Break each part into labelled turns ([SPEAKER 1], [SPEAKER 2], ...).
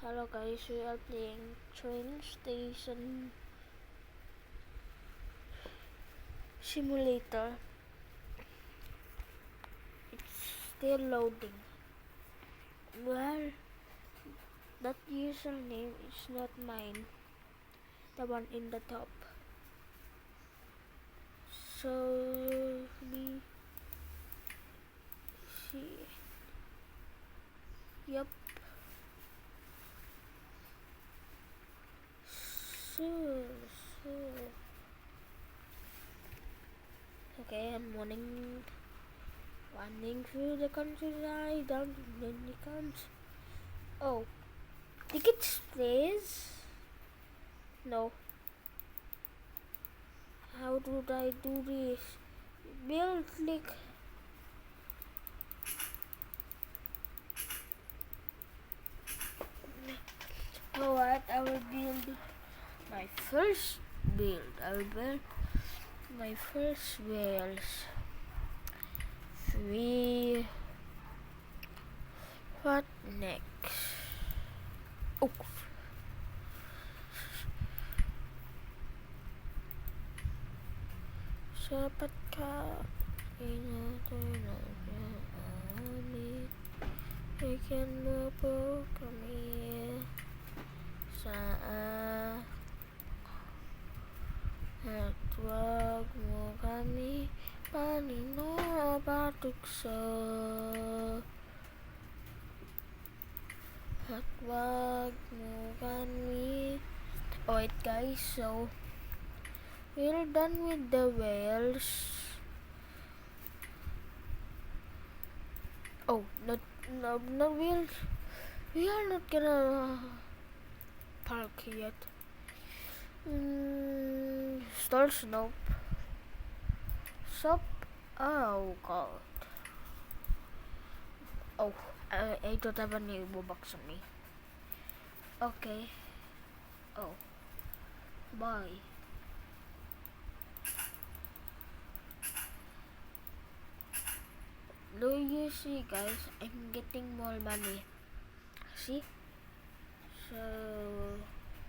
[SPEAKER 1] Hello guys, we are playing train station simulator. It's still loading. Well, that username is not mine, the one in the top. So me see. Yup. So okay, I'm running through the countryside down when it comes. Oh, tickets please. No. How do I do this? Build click. Alright, I will build my first build. I will build my first wheels. 3. What next? Oh. Sapat ka ikan mo po kami sa at wag mo kami paninapatukso at wag mo kami. Alright guys, so we're done with the whales. Oh, no, we are not gonna park yet. Stars, nope. Shop, oh god. Oh, I don't have any box on me. Okay. Oh, bye. Do you see guys, I'm getting more money. See? So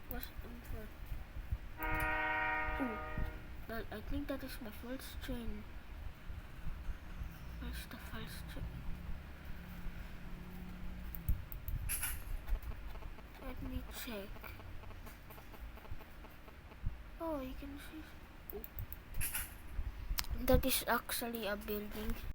[SPEAKER 1] what's in front? Ooh, I think that is my first train. Where's the first train? Let me check. Oh, you can see. Ooh. That is actually a building.